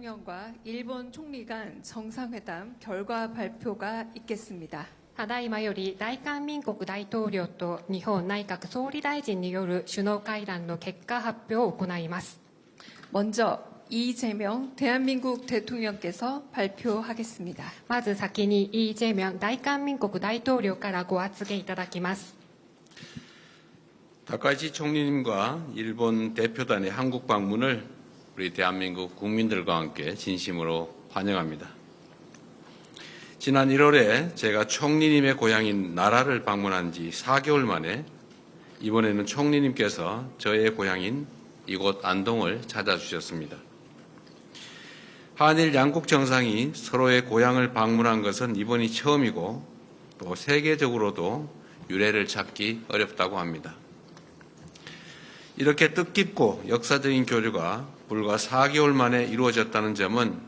대통령과 일본 총리 간 정상회담 결과 발표가 있겠습니다. ただいまより大韓民国大統領と日本内閣総理大臣による首脳会談の結果発表を行います。 먼저 이재명 대한민국 대통령께서 발표하겠습니다. まず先にイ・ジェミョン大韓民国大統領からご発言いただきます。 다카이치 총리님과 일본 대표단의 한국 방문을 우리 대한민국 국민들과 함께 진심으로 환영합니다. 지난 1월에 제가 총리님의 고향인 나라를 방문한 지 4개월 만에 이번에는 총리님께서 저의 고향인 이곳 안동을 찾아주셨습니다. 한일 양국 정상이 서로의 고향을 방문한 것은 이번이 처음이고 또 세계적으로도 유례를 찾기 어렵다고 합니다. 이렇게 뜻깊고 역사적인 교류가 불과 4개월 만에 이루어졌다는 점은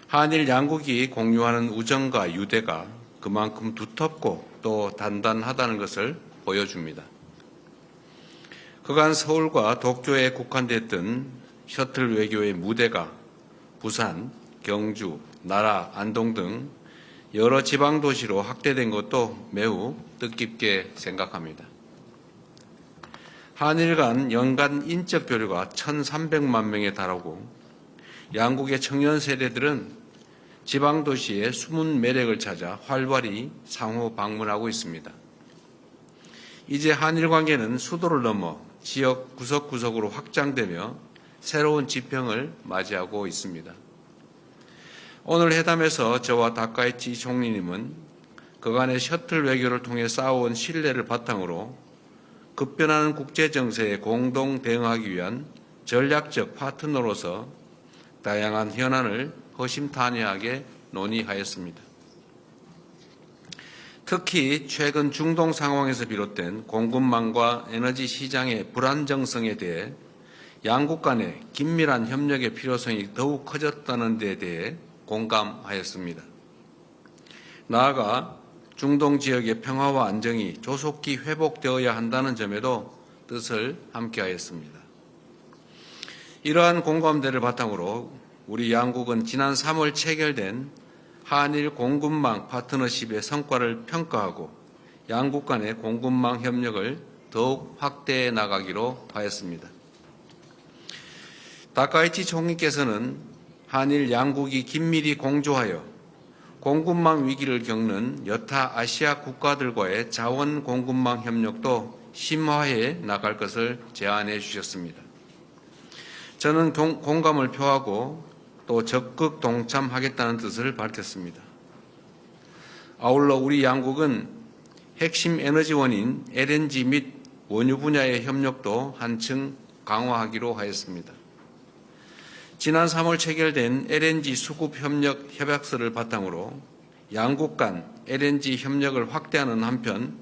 한일 양국이 공유하는 우정과 유대가 그만큼 두텁고 또 단단하다는 것을 보여줍니다. 그간 서울과 도쿄에 국한됐던 셔틀 외교의 무대가 부산, 경주, 나라, 안동 등 여러 지방 도시로 확대된 것도 매우 뜻깊게 생각합니다. 한일 간 연간 인적 교류가 1,300만 명에 달하고 양국의 청년 세대들은 지방 도시의 숨은 매력을 찾아 활발히 상호 방문하고 있습니다. 이제 한일 관계는 수도를 넘어 지역 구석구석으로 확장되며 새로운 지평을 맞이하고 있습니다. 오늘 회담에서 저와 다카이치 총리님은 그간의 셔틀 외교를 통해 쌓아온 신뢰를 바탕으로 급변하는 국제정세에 공동 대응하기 위한 전략적 파트너로서 다양한 현안을 허심탄회하게 논의하였습니다. 특히 최근 중동 상황에서 비롯된 공급망과 에너지 시장의 불안정성에 대해 양국 간의 긴밀한 협력의 필요성이 더욱 커졌다는 데 대해 공감하였습니다. 나아가 중동 지역의 평화와 안정이 조속히 회복되어야 한다는 점에도 뜻을 함께하였습니다. 이러한 공감대를 바탕으로 우리 양국은 지난 3월 체결된 한일 공급망 파트너십의 성과를 평가하고 양국 간의 공급망 협력을 더욱 확대해 나가기로 하였습니다. 다카이치 총리께서는 한일 양국이 긴밀히 공조하여 공급망 위기를 겪는 여타 아시아 국가들과의 자원 공급망 협력도 심화해 나갈 것을 제안해 주셨습니다. 저는 공감을 표하고 또 적극 동참하겠다는 뜻을 밝혔습니다. 아울러 우리 양국은 핵심 에너지원인 LNG 및 원유 분야의 협력도 한층 강화하기로 하였습니다. 지난 3월 체결된 LNG 수급 협력 협약서를 바탕으로 양국 간 LNG 협력을 확대하는 한편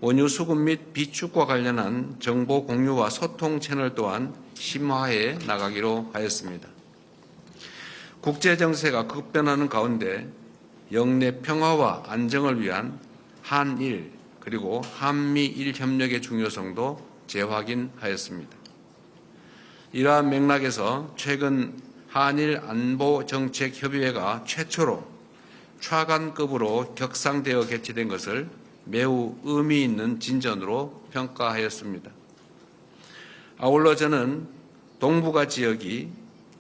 원유 수급 및 비축과 관련한 정보 공유와 소통 채널 또한 심화해 나가기로 하였습니다. 국제 정세가 급변하는 가운데 영내 평화와 안정을 위한 한일 그리고 한미일 협력의 중요성도 재확인하였습니다. 이러한 맥락에서 최근 한일 안보정책협의회가 최초로 차관급으로 격상되어 개최된 것을 매우 의미 있는 진전으로 평가하였습니다. 아울러 저는 동북아 지역이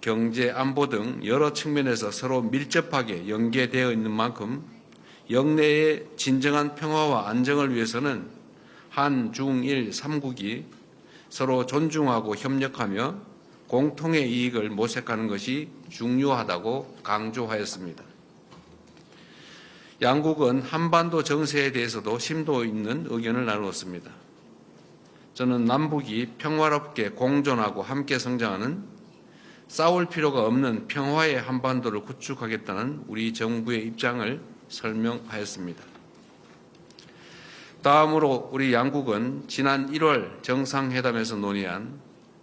경제, 안보 등 여러 측면에서 서로 밀접하게 연계되어 있는 만큼 영내의 진정한 평화와 안정을 위해서는 한, 중, 일, 3국이 서로 존중하고 협력하며 공통의 이익을 모색하는 것이 중요하다고 강조하였습니다. 양국은 한반도 정세에 대해서도 심도 있는 의견을 나누었습니다. 저는 남북이 평화롭게 공존하고 함께 성장하는 싸울 필요가 없는 평화의 한반도를 구축하겠다는 우리 정부의 입장을 설명하였습니다. 다음으로 우리 양국은 지난 1월 정상회담에서 논의한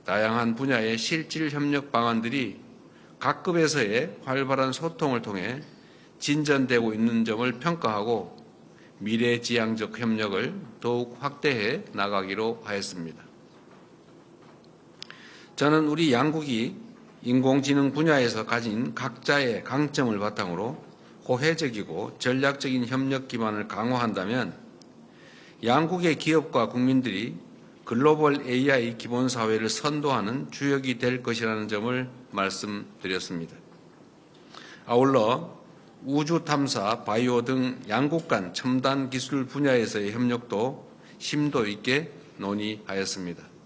다양한 분야의 실질 협력 방안들이 각급에서의 활발한 소통을 통해 진전되고 있는 점을 평가하고 미래지향적 협력을 더욱 확대해 나가기로 하였습니다. 저는 우리 양국이 인공지능 분야에서 가진 각자의 강점을 바탕으로 호혜적이고 전략적인 협력 기반을 강화한다면 양국의 기업과 국민들이 글로벌 AI 기본사회를 선도하는 주역이 될 것이라는 점을 말씀드렸습니다. 아울러 우주 탐사, 바이오 등 양국 간 첨단 기술 분야에서의 협력도 심도 있게 논의하였습니다.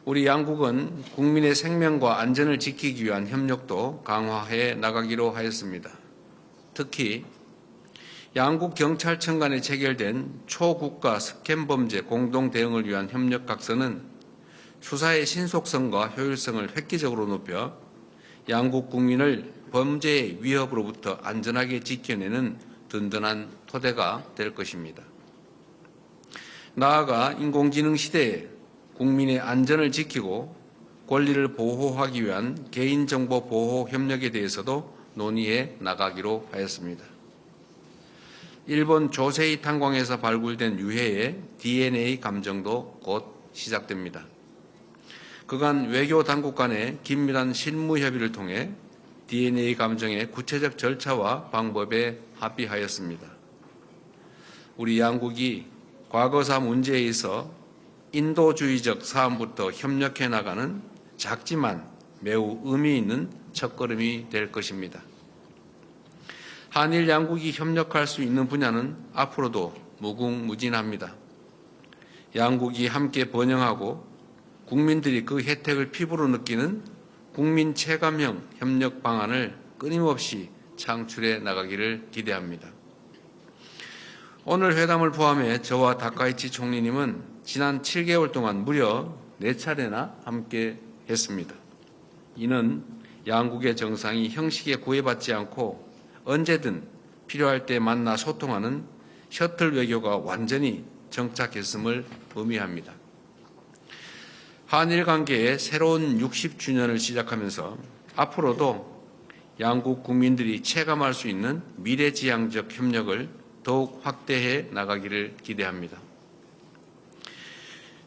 우리 양국은 국민의 생명과 안전을 지키기 위한 협력도 강화해 나가기로 하였습니다. 특히 양국 경찰청 간에 체결된 초국가 스캔 범죄 공동 대응을 위한 협력 각서는 수사의 신속성과 효율성을 획기적으로 높여 양국 국민을 범죄의 위협으로부터 안전하게 지켜내는 든든한 토대가 될 것입니다. 나아가 인공지능 시대에 국민의 안전을 지키고 권리를 보호하기 위한 개인정보 보호 협력에 대해서도 논의해 나가기로 하였습니다. 일본 조세이 탄광에서 발굴된 유해의 DNA 감정도 곧 시작됩니다. 그간 외교 당국 간의 긴밀한 실무 협의를 통해 DNA 감정의 구체적 절차와 방법에 합의하였습니다. 우리 양국이 과거사 문제에 있어 인도주의적 사안부터 협력해 나가는 작지만 매우 의미 있는 첫걸음이 될 것입니다. 한일 양국이 협력할 수 있는 분야는 앞으로도 무궁무진합니다. 양국이 함께 번영하고 국민들이 그 혜택을 피부로 느끼는 국민 체감형 협력 방안을 끊임없이 창출해 나가기를 기대합니다. 오늘 회담을 포함해 저와 다카이치 총리님은 지난 7개월 동안 무려 4차례나 함께 했습니다. 이는 양국의 정상이 형식에 구애받지 않고 언제든 필요할 때 만나 소통하는 셔틀 외교가 완전히 정착했음을 의미합니다. 한일 관계의 새로운 60주년을 시작하면서 앞으로도 양국 국민들이 체감할 수 있는 미래지향적 협력을 더욱 확대해 나가기를 기대합니다.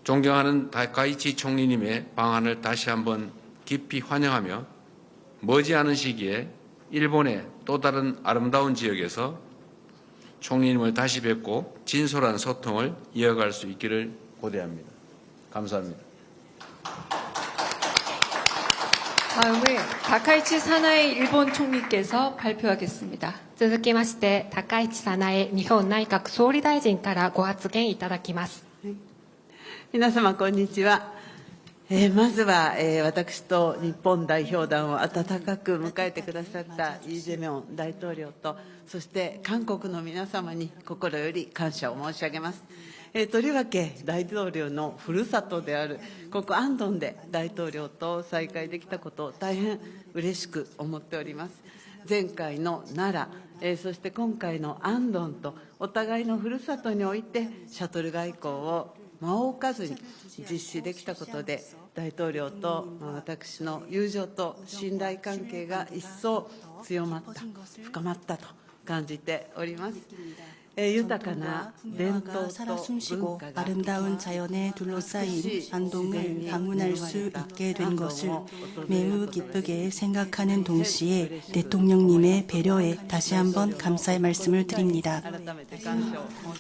존경하는 다카이치 총리님의 방안을 다시 한번 깊이 환영하며 머지않은 시기에 일본의 또 다른 아름다운 지역에서 총리님을 다시 뵙고 진솔한 소통을 이어갈 수 있기를 고대합니다. 감사합니다. 다음은 다카이치 사나이 일본 총리께서 발표하겠습니다. 続きまして、高市早苗日本内閣総理大臣からご発言いただきます。皆様、こんにちは。まずは、私と日本代表団を温かく迎えてくださったイ・ジェミョン大統領と、そして韓国の皆様に心より感謝を申し上げます。とりわけ大統領のふるさとであるここアンドンで大統領と再会できたことを大変嬉しく思っております。前回の奈良、そして今回のアンドンとお互いのふるさとにおいてシャトル外交を間を置かずに実施できたことで大統領と私の友情と信頼関係が一層強まった、深まったと感じております。豊かな伝統と文化が 아름다운 자연에 둘러싸인 안동을 방문할 수 있게 된 것을 매우 기쁘게 생각하는 동시에 대통령님의 배려에 다시 한번 감사의 말씀을 드립니다.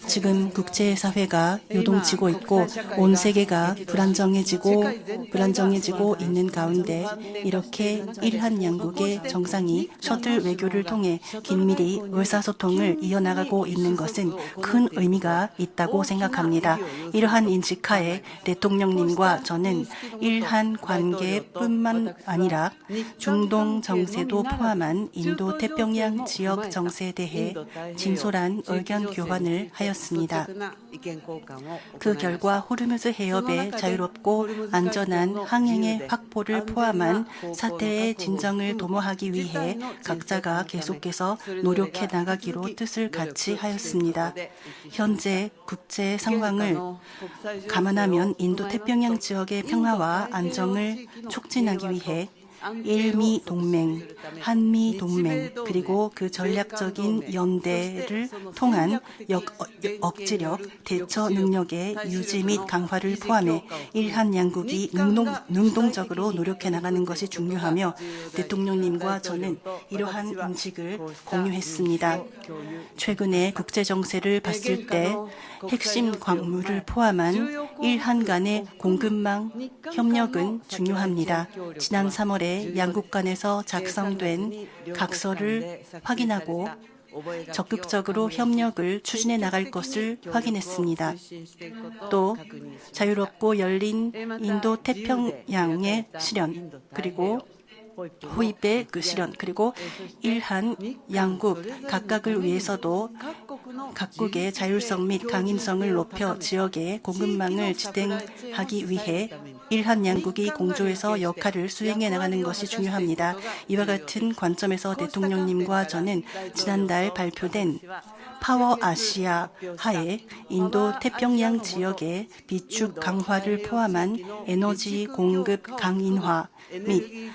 지금 국제사회가 요동치고 있고 온 세계가 불안정해지고 있는 가운데 이렇게 일한 양국의 정상이 셔틀 외교를 통해 긴밀히 의사소통을 이어나가고 있는 것은 큰 의미가 있다고 생각합니다. 이러한 인식하에 대통령님과 저는 일한 관계뿐만 아니라 중동 정세도 포함한 인도 태평양 지역 정세에 대해 진솔한 의견 교환을 하였습니다. 그 결과 호르무즈 해협의 자유롭고 안전한 항행의 확보를 포함한 사태의 진정을 도모하기 위해 각자가 계속해서 노력해 나가기로 뜻을 같이 하였습니다. 현재 국제 상황을 감안하면 인도 태평양 지역의 평화와 안정을 촉진하기 위해 일미 동맹, 한미 동맹, 그리고 그 전략적인 연대를 통한 억지력, 대처 능력의 유지 및 강화를 포함해 일한 양국이 능동적으로 노력해 나가는 것이 중요하며 대통령님과 저는 이러한 인식을 공유했습니다. 최근에 국제 정세를 봤을 때 핵심 광물을 포함한 일한 간의 공급망 협력은 중요합니다. 지난 3월에 양국 간에서 작성된 각서를 확인하고 적극적으로 협력을 추진해 나갈 것을 확인했습니다. 또 자유롭고 열린 인도-태평양의 실현, 그리고 호입의 그 실현, 그리고 일한 양국 각각을 위해서도 각국의 자율성 및 강인성을 높여 지역의 공급망을 지탱하기 위해 일한 양국이 공조해서 역할을 수행해 나가는 것이 중요합니다. 이와 같은 관점에서 대통령님과 저는 지난달 발표된 파워 아시아 하에 인도 태평양 지역의 비축 강화를 포함한 에너지 공급 강인화 및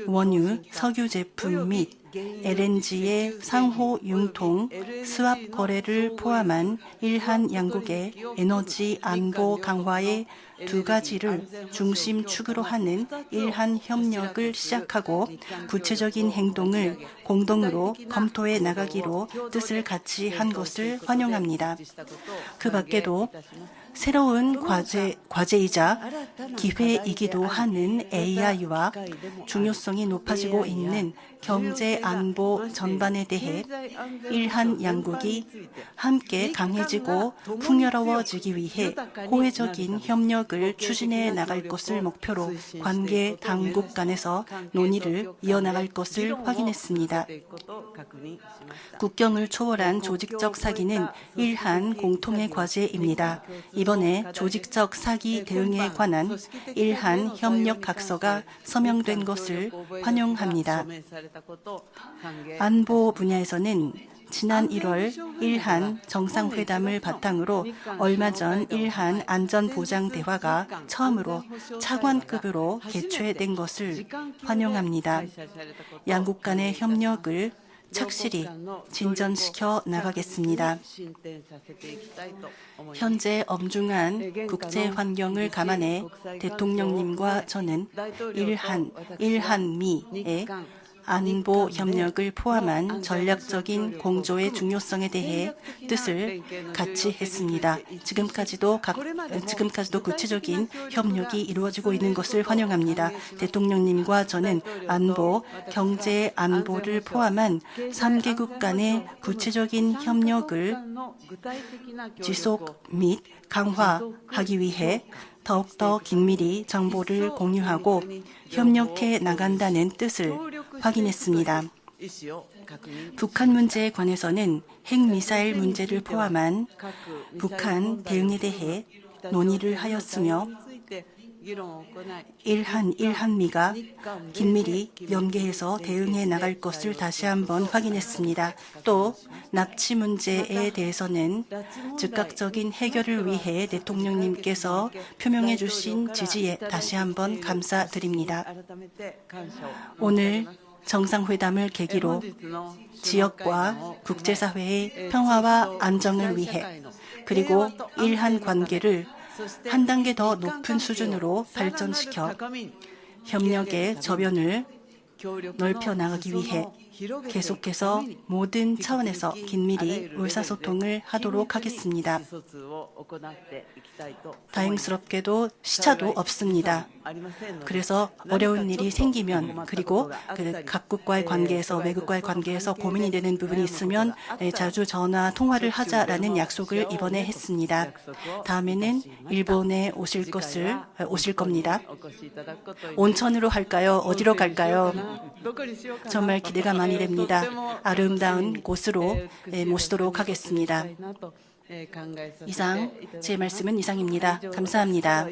원유, 석유 제품 및 LNG의 상호 융통, 스왑 거래를 포함한 일한 양국의 에너지 안보 강화의 두 가지를 중심 축으로 하는 일한 협력을 시작하고 구체적인 행동을 공동으로 검토해 나가기로 뜻을 같이 한 것을 환영합니다. 그 밖에도 새로운 과제이자 기회이기도 하는 AI와 중요성이 높아지고 있는 경제 안보 전반에 대해 일한 양국이 함께 강해지고 풍요로워지기 위해 호혜적인 협력을 추진해 나갈 것을 목표로 관계 당국 간에서 논의를 이어나갈 것을 확인했습니다. 국경을 초월한 조직적 사기는 일한 공통의 과제입니다. 이번에 조직적 사기 대응에 관한 일한 협력 각서가 서명된 것을 환영합니다. 안보 분야에서는 지난 1월 일한 정상회담을 바탕으로 얼마 전 일한 안전보장대화가 처음으로 차관급으로 개최된 것을 환영합니다. 양국 간의 협력을 착실히 진전시켜 나가겠습니다. 현재 엄중한 국제 환경을 감안해 대통령님과 저는 일한미의 안보 협력을 포함한 전략적인 공조의 중요성에 대해 뜻을 같이 했습니다. 지금까지도 구체적인 협력이 이루어지고 있는 것을 환영합니다. 대통령님과 저는 안보, 경제 안보를 포함한 3개국 간의 구체적인 협력을 지속 및 강화하기 위해 더욱더 긴밀히 정보를 공유하고 협력해 나간다는 뜻을 확인했습니다. 북한 문제에 관해서는 핵미사일 문제를 포함한 북한 대응에 대해 논의를 하였으며 일한미가 긴밀히 연계해서 대응해 나갈 것을 다시 한번 확인했습니다. 또 납치 문제에 대해서는 즉각적인 해결을 위해 대통령님께서 표명해 주신 지지에 다시 한번 감사드립니다. 오늘 정상회담을 계기로 지역과 국제사회의 평화와 안정을 위해 그리고 일한 관계를 한 단계 더 높은 수준으로 발전시켜 협력의 저변을 넓혀 나가기 위해 계속해서 모든 차원에서 긴밀히 의사소통을 하도록 하겠습니다. 다행스럽게도 시차도 없습니다. 그래서 어려운 일이 생기면 그리고 각국과의 관계에서 외국과의 관계에서 고민이 되는 부분이 있으면 자주 전화 통화를 하자라는 약속을 이번에 했습니다. 다음에는 일본에 오실 겁니다. 온천으로 할까요? 어디로 갈까요? 정말 기대가 많이 됩니다. 아름다운 곳으로 모시도록 하겠습니다. 이상 제 말씀은 이상입니다. 감사합니다.